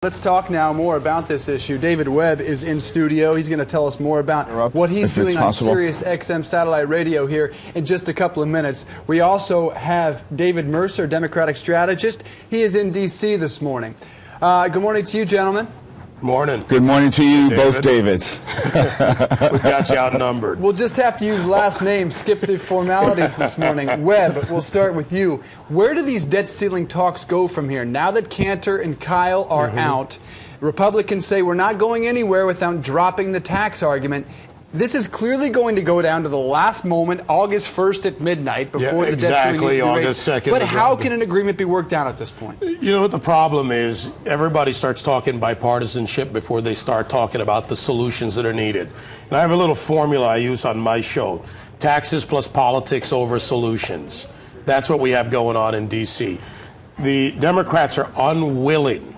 Let's talk now more about this issue. David Webb is in studio. He's going to tell us more about what he's doing on Sirius XM satellite radio here in just a couple of minutes. We also have David Mercer, Democratic strategist. He is in D.C. this morning. Good morning to you, gentlemen. Morning. Good morning to you, both Davids. We've got you outnumbered. We'll just have to use last names, skip the formalities this morning. Webb, we'll start with you. Where do these debt ceiling talks go from here? Now that Cantor and Kyle are out, Republicans say we're not going anywhere without dropping the tax argument. This is clearly going to go down to the last moment, August 1st at midnight, before the debt ceiling needs to be raised. August 2nd. But how can an agreement be worked out at this point? You know what the problem is? Everybody starts talking bipartisanship before they start talking about the solutions that are needed. And I have a little formula I use on my show. Taxes plus politics over solutions. That's what we have going on in D.C. The Democrats are unwilling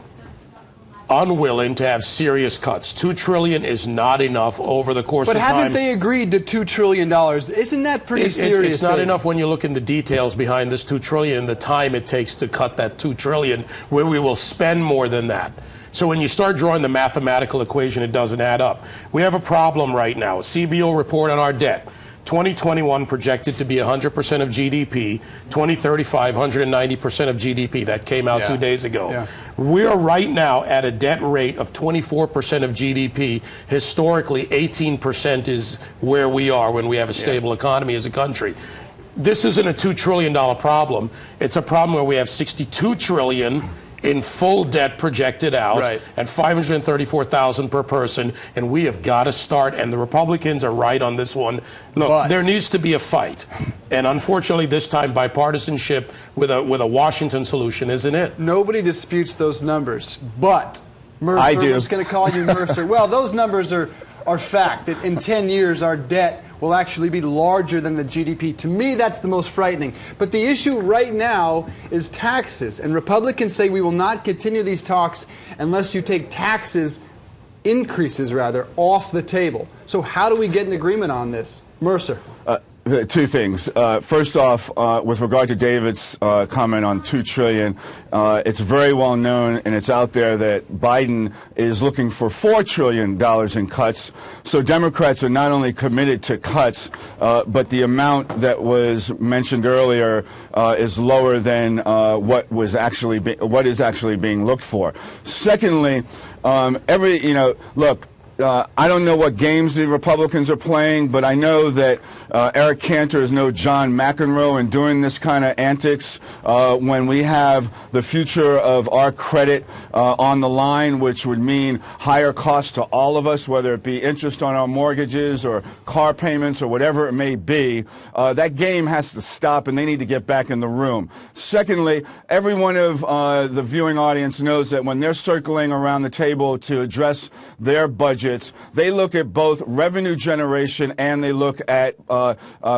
to have serious cuts. $2 trillion is not enough over the course of time. But haven't they agreed to $2 trillion? Isn't that pretty serious? It's not enough when you look in the details behind this $2 trillion and the time it takes to cut that $2 trillion, where we will spend more than that. So when you start drawing the mathematical equation, it doesn't add up. We have a problem right now. A CBO report on our debt. 2021 projected to be 100% of GDP, 2035 190% of GDP. That came out 2 days ago. We are right now at a debt rate of 24% of GDP. Historically, 18% is where we are when we have a stable economy as a country. This isn't a $2 trillion problem. It's a problem where we have $62 trillion in full debt projected out at $534,000 per person, and we have got to start, and the Republicans are right on this one. Look, there needs to be a fight, and unfortunately this time bipartisanship with a Washington solution isn't it. Nobody disputes those numbers, but Mercer, I do. I was going to call you Mercer. Well, those numbers are fact, that in 10 years our debt will actually be larger than the GDP. To me, that's the most frightening. But the issue right now is taxes. And Republicans say we will not continue these talks unless you take increases off the table. So how do we get an agreement on this? Mercer. Two things. First off, with regard to David's comment on $2 trillion, it's very well known and it's out there that Biden is looking for $4 trillion in cuts. So Democrats are not only committed to cuts, but the amount that was mentioned earlier is lower than what is actually being looked for. Secondly, look. I don't know what games the Republicans are playing, but I know that Eric Cantor is no John McEnroe in doing this kind of antics when we have the future of our credit on the line, which would mean higher costs to all of us, whether it be interest on our mortgages or car payments or whatever it may be. That game has to stop, and they need to get back in the room. Secondly, every one of the viewing audience knows that when they're circling around the table to address their budget, they look at both revenue generation and they look at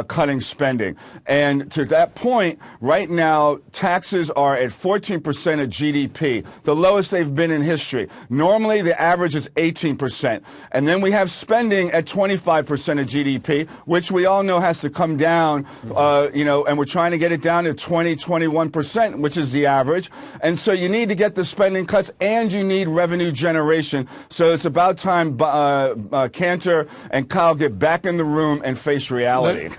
cutting spending. And to that point, right now, taxes are at 14% of GDP, the lowest they've been in history. Normally, the average is 18%. And then we have spending at 25% of GDP, which we all know has to come down, and we're trying to get it down to 21%, which is the average. And so you need to get the spending cuts and you need revenue generation. So it's about time Cantor and Kyle get back in the room and face reality.